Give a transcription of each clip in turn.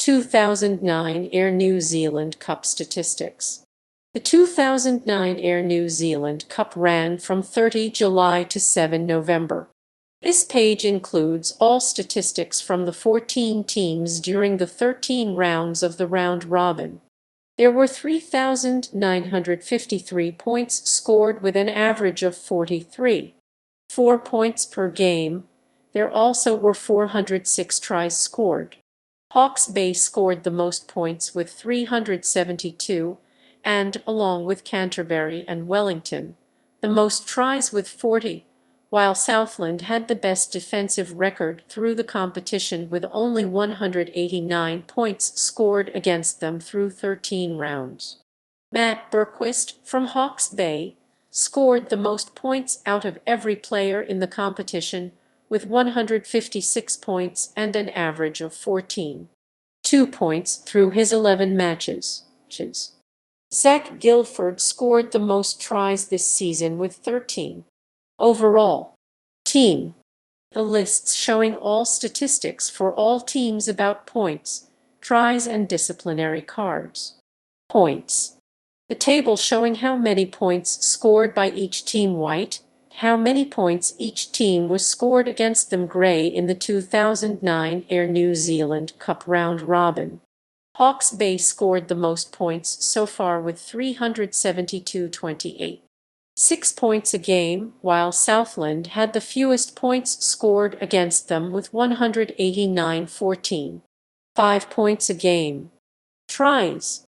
2009 Air New Zealand Cup statistics. The 2009 Air New Zealand Cup ran from 30 July to 7 November. This page includes all statistics from the 14 teams during the 13 rounds of the round robin. There were 3,953 points scored with an average of 43.4 points per game. There also were 406 tries scored. Hawke's Bay scored the most points with 372, and, along with Canterbury and Wellington, the most tries with 40, while Southland had the best defensive record through the competition with only 189 points scored against them through 13 rounds. Matt Berquist from Hawke's Bay scored the most points out of every player in the competition, with 156 points and an average of 14.2 points through his 11 matches. Zac Guildford scored the most tries this season with 13. Overall. Team. The lists showing all statistics for all teams about points, tries, and disciplinary cards. Points. The table showing how many points scored by each team white, how many points each team was scored against them gray in the 2009 Air New Zealand Cup round robin. Hawke's Bay scored the most points so far with 372.28. 6 points a game, while Southland had the fewest points scored against them with 189.14. 5 points a game. Tries.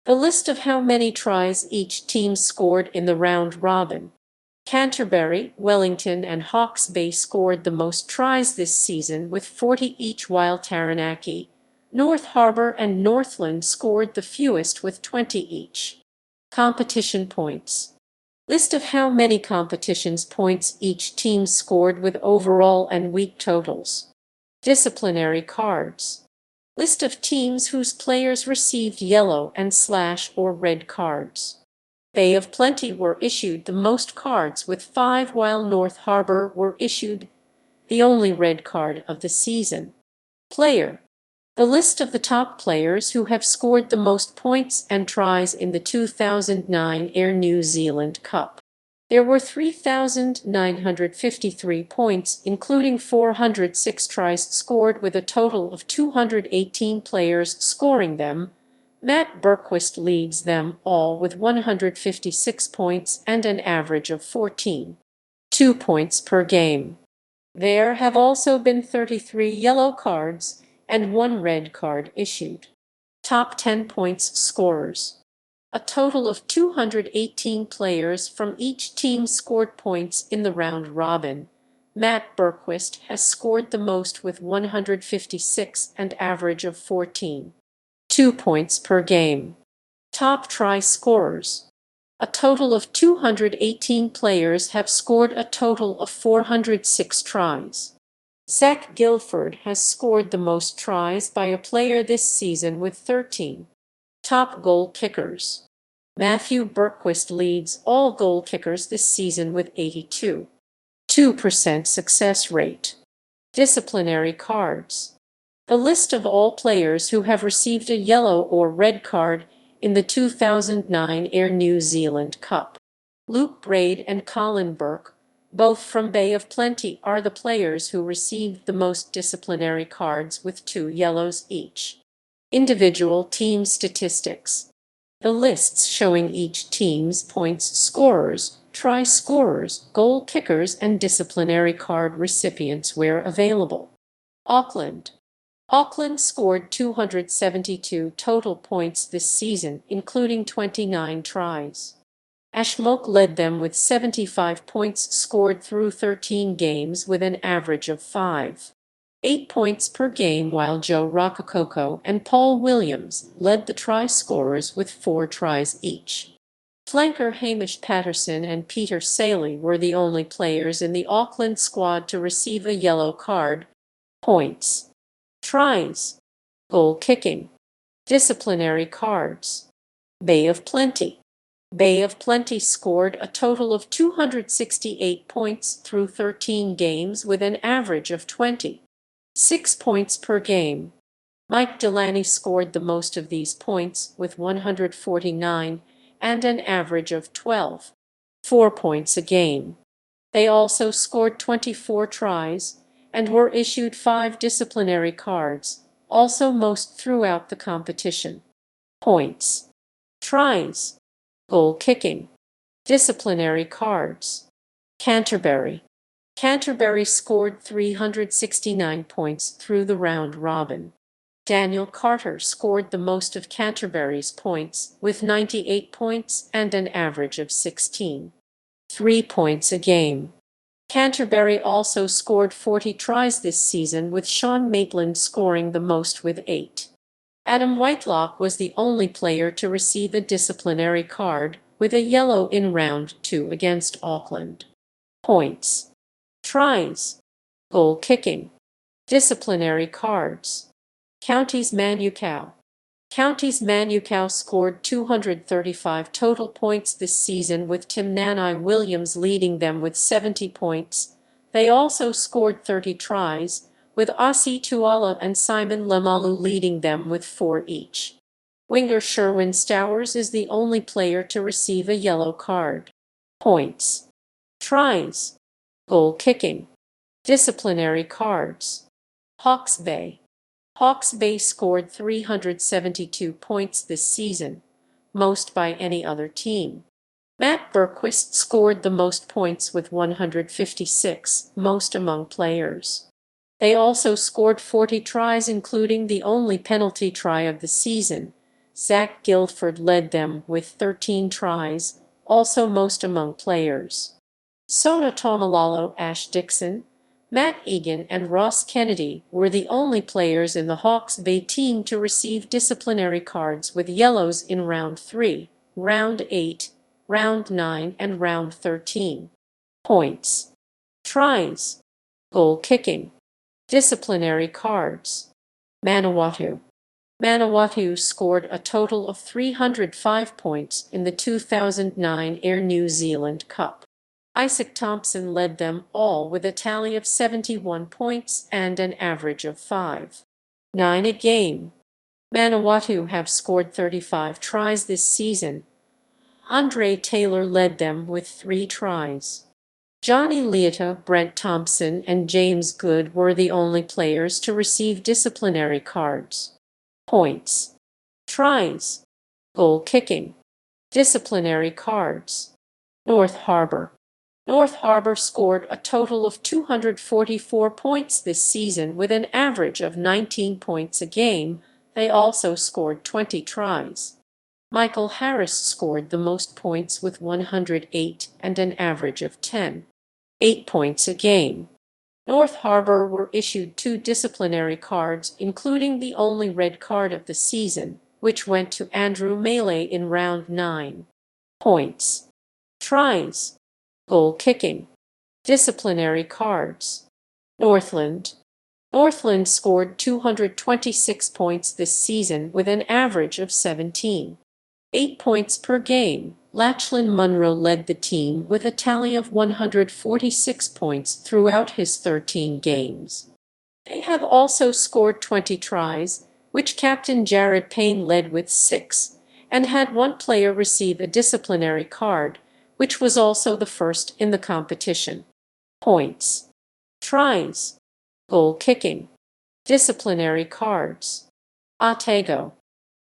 The list of how many tries each team scored in the round robin. Canterbury, Wellington, and Hawke's Bay scored the most tries this season with 40 each, while Taranaki, North Harbour, and Northland scored the fewest with 20 each. Competition points. List of how many competitions points each team scored with overall and week totals. Disciplinary cards. List of teams whose players received yellow and / or red cards. Bay of Plenty were issued the most cards with 5, while North Harbour were issued the only red card of the season. Player. The list of the top players who have scored the most points and tries in the 2009 Air New Zealand Cup. There were 3,953 points, including 406 tries scored, with a total of 218 players scoring them. Matt Berquist leads them all with 156 points and an average of 14.2 points per game. There have also been 33 yellow cards and 1 red card issued. Top 10 points scorers. A total of 218 players from each team scored points in the round robin. Matt Berquist has scored the most with 156 and average of 14.2 points per game. Top try scorers. A total of 218 players have scored a total of 406 tries. Zac Guildford has scored the most tries by a player this season with 13. Top goal kickers. Matthew Berquist leads all goal kickers this season with 82.2% success rate. Disciplinary cards. The list of all players who have received a yellow or red card in the 2009 Air New Zealand Cup. Luke Braid and Colin Burke, both from Bay of Plenty, are the players who received the most disciplinary cards with 2 yellows each. Individual team statistics. The lists showing each team's points scorers, try scorers, goal kickers, and disciplinary card recipients where available. Auckland. Auckland scored 272 total points this season, including 29 tries. Ashmoke led them with 75 points scored through 13 games with an average of 5.8 points per game, while Joe Rocococo and Paul Williams led the try scorers with 4 tries each. Flanker Hamish Patterson and Peter Saley were the only players in the Auckland squad to receive a yellow card. Points. Tries. Goal kicking. Disciplinary cards. Bay of Plenty. Bay of Plenty scored a total of 268 points through 13 games with an average of 20.6 points per game. Mike Delaney scored the most of these points with 149 and an average of 12.4 points a game. They also scored 24 tries and were issued 5 disciplinary cards, also most throughout the competition. Points, tries, goal kicking, disciplinary cards. Canterbury. Canterbury scored 369 points through the round robin. Daniel Carter scored the most of Canterbury's points with 98 points and an average of 16.3 points a game. Canterbury also scored 40 tries this season, with Sean Maitland scoring the most with 8. Adam Whitelock was the only player to receive a disciplinary card, with a yellow in round 2 against Auckland. Points, tries, goal kicking, disciplinary cards. Counties Manukau. Counties Manukau scored 235 total points this season, with Tim Nanai Williams leading them with 70 points. They also scored 30 tries, with Aussie Tuala and Simon Lamalu leading them with 4 each. Winger Sherwin Stowers is the only player to receive a yellow card. Points, tries, goal kicking, disciplinary cards. Hawke's Bay. Hawke's Bay scored 372 points this season, most by any other team. Matt Berquist scored the most points with 156, most among players. They also scored 40 tries, including the only penalty try of the season. Zac Guildford led them with 13 tries, also most among players. Sona Tomalolo, Ash Dixon, Matt Egan and Ross Kennedy were the only players in the Hawke's Bay team to receive disciplinary cards with yellows in round 3, round 8, round 9 and round 13. Points, tries, goal kicking, disciplinary cards. Manawatu. Manawatu scored a total of 305 points in the 2009 Air New Zealand Cup. Isaac Thompson led them all with a tally of 71 points and an average of 5.9 a game. Manawatu have scored 35 tries this season. Andre Taylor led them with 3 tries. Johnny Leota, Brent Thompson, and James Good were the only players to receive disciplinary cards. Points, tries, goal kicking, disciplinary cards. North Harbour. North Harbour scored a total of 244 points this season with an average of 19 points a game. They also scored 20 tries. Michael Harris scored the most points with 108 and an average of 10.8 points a game. North Harbour were issued 2 disciplinary cards, including the only red card of the season, which went to Andrew Melee in round 9. Points, tries, goal kicking, disciplinary cards. Northland. Northland scored 226 points this season with an average of 17.8 points per game. Lachlan Munro led the team with a tally of 146 points throughout his 13 games. They have also scored 20 tries, which Captain Jared Payne led with 6, and had 1 player receive a disciplinary card, which was also the first in the competition. Points, tries, goal kicking, disciplinary cards. Otago.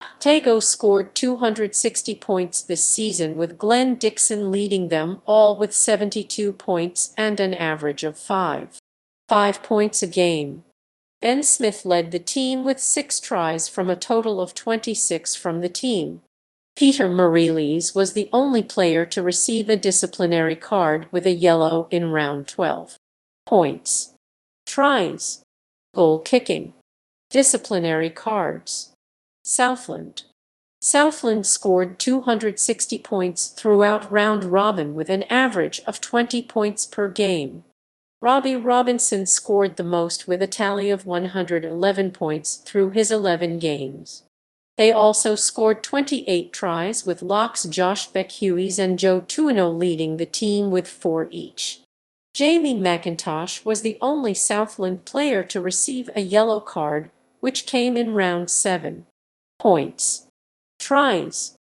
Otago scored 260 points this season, with Glenn Dixon leading them all with 72 points and an average of 5.5 points a game. Ben Smith led the team with 6 tries from a total of 26 from the team. Peter Mariles was the only player to receive a disciplinary card with a yellow in round 12. Points, tries, goal kicking, disciplinary cards. Southland. Southland scored 260 points throughout round robin with an average of 20 points per game. Robbie Robinson scored the most with a tally of 111 points through his 11 games. They also scored 28 tries, with Locke's Josh Beck-Hughes and Joe Tuino leading the team with 4 each. Jamie McIntosh was the only Southland player to receive a yellow card, which came in round 7. Points. Tries.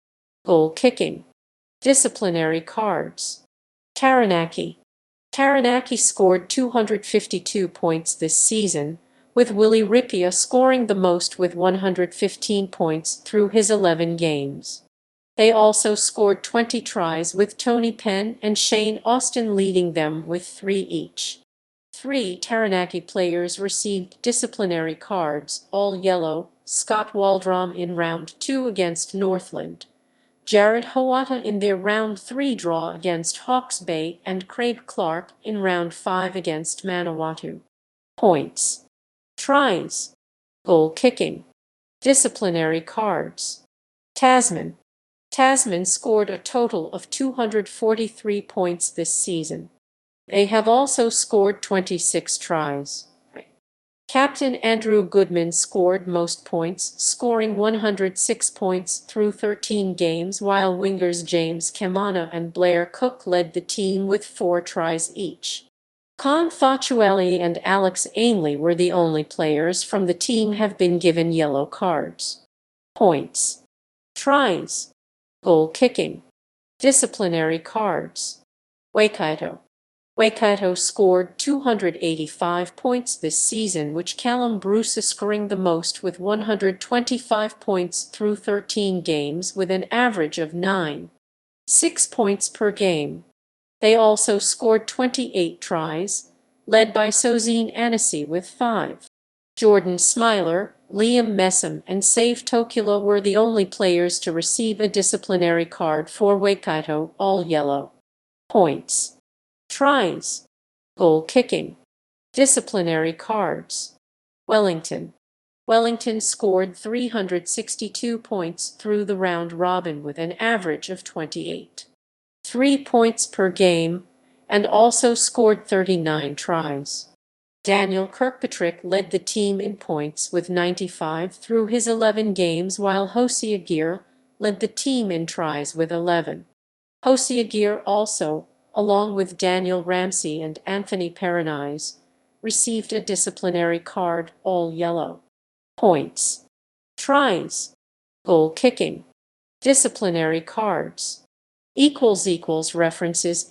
Goal kicking. Disciplinary cards. Taranaki. Taranaki scored 252 points this season, with Willie Rippia scoring the most with 115 points through his 11 games. They also scored 20 tries, with Tony Penn and Shane Austin leading them with 3 each. 3 Taranaki players received disciplinary cards, all yellow: Scott Waldrom in round 2 against Northland, Jared Hawke in their round 3 draw against Hawke's Bay, and Craig Clark in round 5 against Manawatu. Points. Tries. Goal kicking. Disciplinary cards. Tasman. Tasman scored a total of 243 points this season. They have also scored 26 tries. Captain Andrew Goodman scored most points, scoring 106 points through 13 games, while wingers James Kamana and Blair Cook led the team with 4 tries each. Con Fatuelli and Alex Ainley were the only players from the team have been given yellow cards. Points. Tries. Goal kicking. Disciplinary cards. Waikato. Waikato scored 285 points this season, which Callum Bruce is scoring the most with 125 points through 13 games, with an average of 9.6 points per game. They also scored 28 tries, led by Sozine Annecy with 5. Jordan Smiler, Liam Messam, and Save Tokila were the only players to receive a disciplinary card for Waikato, all yellow. Points. Tries. Goal kicking. Disciplinary cards. Wellington. Wellington scored 362 points through the round robin with an average of 28.3 points per game, and also scored 39 tries. Daniel Kirkpatrick led the team in points with 95 through his 11 games, while Hosea Gear led the team in tries with 11. Hosea Gear also, along with Daniel Ramsey and Anthony Perenise, received a disciplinary card, all yellow. Points. Tries. Goal kicking. Disciplinary cards. References.